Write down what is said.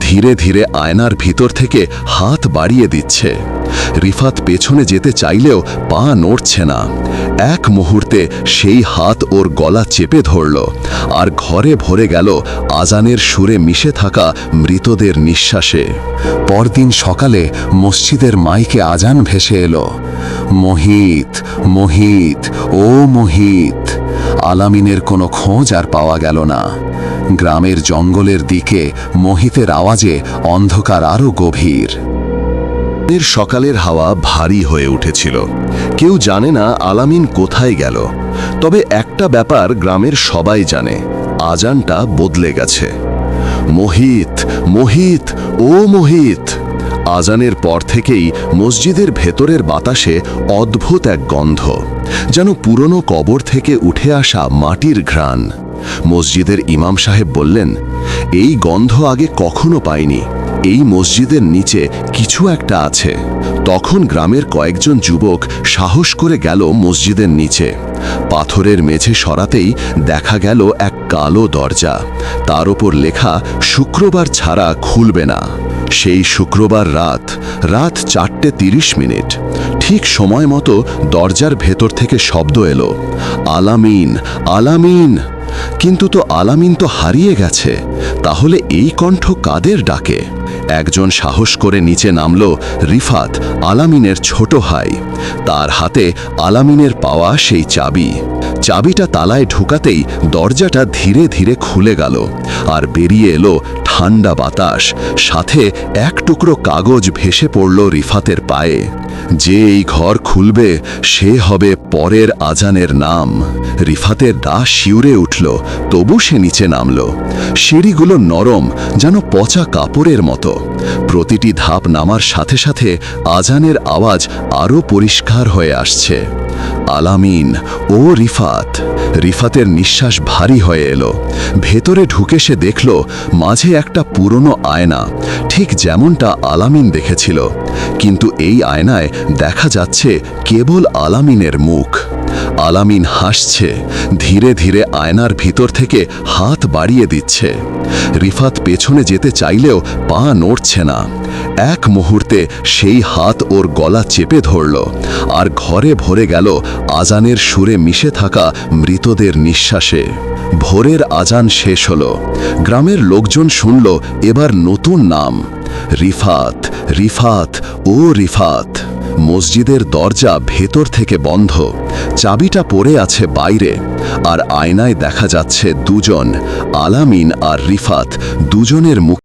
ধীরে ধীরে আয়নার ভিতর থেকে হাত বাড়িয়ে দিচ্ছে। রিফাত পেছনে যেতে চাইলেও পা নড়ছে না। এক মুহূর্তে সেই হাত ওর গলা চেপে ধরল, আর ঘরে ভরে গেল আজানের সুরে মিশে থাকা মৃতদের নিঃশ্বাসে। পরদিন সকালে মসজিদের মাইকে আজান ভেসে এলো, মোহিত মোহিত ও মোহিত। আলামিনের কোনো খোঁজ আর পাওয়া গেল না। গ্রামের জঙ্গলের দিকে মোহিতের আওয়াজে অন্ধকার আরো গভীর। সকালের হাওয়া ভারী হয়ে উঠেছিল। কেউ জানে না আলামিন কোথায় গেল, তবে একটা ব্যাপার গ্রামের সবাই জানে, আজানটা বদলে গেছে। মোহিত মোহিত ও মোহিত। আজানের পর থেকেই মসজিদের ভেতরের বাতাসে অদ্ভুত এক গন্ধ, যেন পুরনো কবর থেকে উঠে আসা মাটির ঘ্রাণ। মসজিদের ইমাম সাহেব বললেন, এই গন্ধ আগে কখনো পাইনি, এই মসজিদের নিচে কিছু একটা আছে। তখন গ্রামের কয়েকজন যুবক সাহস করে গেল মসজিদের নিচে। পাথরের মেঝে সরাতেই দেখা গেল এক কালো দরজা, তার ওপর লেখা শুক্রবার ছাড়া খুলবে না। সেই শুক্রবার রাত 4:30। ঠিক সময় মতো দরজার ভেতর থেকে শব্দ এলো, আলামিন আলামিন। কিন্তু আলামিন তো হারিয়ে গেছে। তাহলে এই কণ্ঠ কাদের ডাকে? একজন সাহস করে নিচে নামল, রিফাত, আলামিনের ছোট ভাই। তার হাতে আলামিনের পাওয়া সেই চাবি। চাবিটা তালায় ঢুকাতেই দরজাটা ধীরে ধীরে খুলে গেল, আর বেরিয়ে এলো ঠান্ডা বাতাস, সাথে এক টুকরো কাগজ ভেসে পড়ল রিফাতের পায়ে। যে এই ঘর খুলবে সে হবে পরের আজানের নাম। রিফাতের দাস শিউরে উঠল, তবু সে নিচে নামল। সিঁড়িগুলো নরম, যেন পচা কাপড়ের মতো। প্রতিটি ধাপ নামার সাথে সাথে আজানের আওয়াজ আরও পরিষ্কার হয়ে আসছে, আলামিন ও রিফাত। রিফাতের নিঃশ্বাস ভারী হয়ে এলো। ভেতরে ঢুকে সে দেখল মাঝে একটা পুরনো আয়না, ঠিক যেমনটা আলামিন দেখেছিল। কিন্তু এই আয়নায় দেখা যাচ্ছে কেবল আলামিনের মুখ। আলামিন হাসছে, ধীরে ধীরে আয়নার ভিতর থেকে হাত বাড়িয়ে দিচ্ছে। রিফাত পেছনে যেতে চাইলেও পা নড়ছে না। এক মুহূর্তে সেই হাত ওর গলা চেপে ধরল, আর ঘরে ভরে গেল আজানের সুরে মিশে থাকা মৃতদের নিঃশ্বাসে। ভোরের আজান শেষ হলো। গ্রামের লোকজন শুনল এবার নতুন নাম, রিফাত রিফাত ও রিফাত। মসজিদের দরজা ভেতর থেকে বন্ধ, চাবিটা পড়ে আছে বাইরে, আর আয়নায় দেখা যাচ্ছে দুজন, আলামিন আর রিফাত, দুজনের মুখ।